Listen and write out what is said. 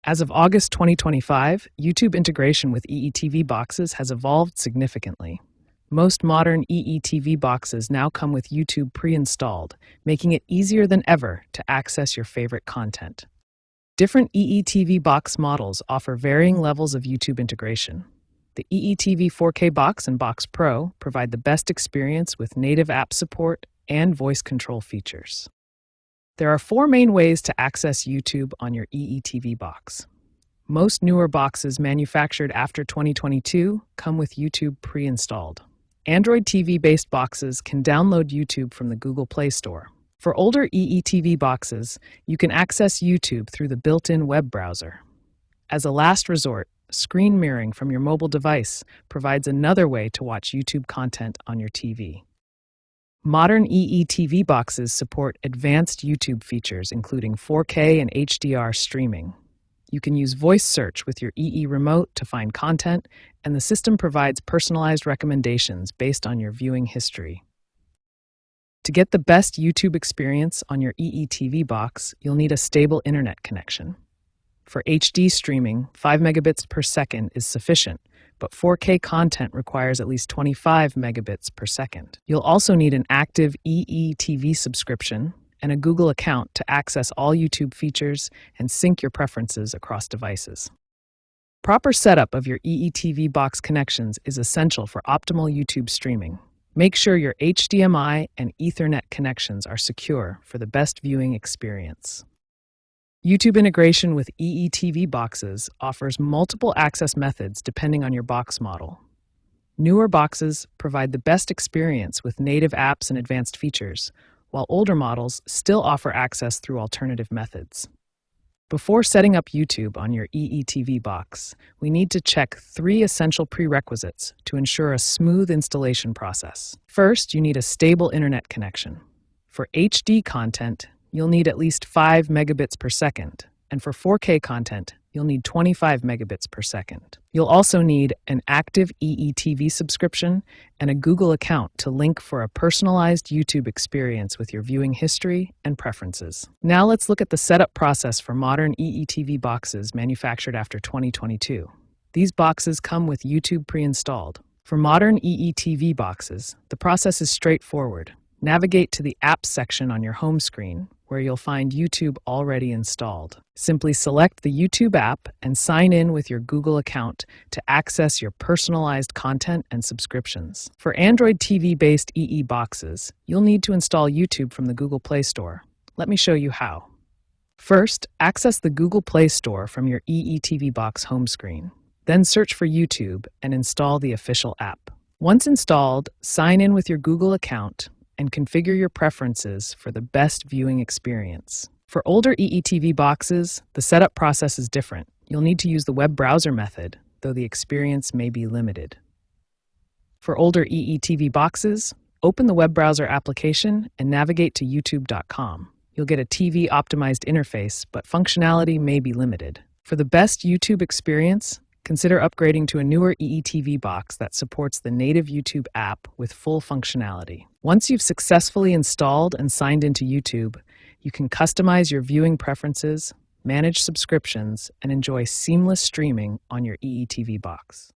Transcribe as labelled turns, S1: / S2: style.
S1: As of August 2025, YouTube integration with EETV boxes has evolved significantly. Most modern EETV boxes now come with YouTube pre-installed, making it easier than ever to access your favorite content. Different EETV box models offer varying levels of YouTube integration. The EETV 4K Box and Box Pro provide the best experience with native app support and voice control features. There are four main ways to access YouTube on your EETV box. Most newer boxes manufactured after 2022 come with YouTube pre-installed. Android TV-based boxes can download YouTube from the Google Play Store. For older EETV boxes, you can access YouTube through the built-in web browser. As a last resort, screen mirroring from your mobile device provides another way to watch YouTube content on your TV. Modern EETV boxes support advanced YouTube features including 4K and HDR streaming. You can use voice search with your EE remote to find content, and the system provides personalized recommendations based on your viewing history. To get the best YouTube experience on your EETV box, you'll need a stable internet connection. For HD streaming, 5 megabits per second is sufficient, but 4K content requires at least 25 megabits per second. You'll also need an active EETV subscription and a Google account to access all YouTube features and sync your preferences across devices. Proper setup of your EETV box connections is essential for optimal YouTube streaming. Make sure your HDMI and Ethernet connections are secure for the best viewing experience. YouTube integration with EETV boxes offers multiple access methods depending on your box model. Newer boxes provide the best experience with native apps and advanced features, while older models still offer access through alternative methods. Before setting up YouTube on your EETV box, we need to check 3 essential prerequisites to ensure a smooth installation process. First, you need a stable internet connection. For HD content, you'll need at least 5 megabits per second, and for 4K content, you'll need 25 megabits per second. You'll also need an active EETV subscription and a Google account to link for a personalized YouTube experience with your viewing history and preferences. Now let's look at the setup process for modern EETV boxes manufactured after 2022. These boxes come with YouTube pre-installed. For modern EETV boxes, the process is straightforward. Navigate to the Apps section on your home screen, where you'll find YouTube already installed. Simply select the YouTube app and sign in with your Google account to access your personalized content and subscriptions. For Android TV-based EE boxes, you'll need to install YouTube from the Google Play Store. Let me show you how. First, access the Google Play Store from your EETV box home screen. Then search for YouTube and install the official app. Once installed, sign in with your Google account and configure your preferences for the best viewing experience. For older EETV boxes, the setup process is different. You'll need to use the web browser method, though the experience may be limited. For older EETV boxes, open the web browser application and navigate to youtube.com. You'll get a TV-optimized interface, but functionality may be limited. For the best YouTube experience, consider upgrading to a newer EETV box that supports the native YouTube app with full functionality. Once you've successfully installed and signed into YouTube, you can customize your viewing preferences, manage subscriptions, and enjoy seamless streaming on your EETV box.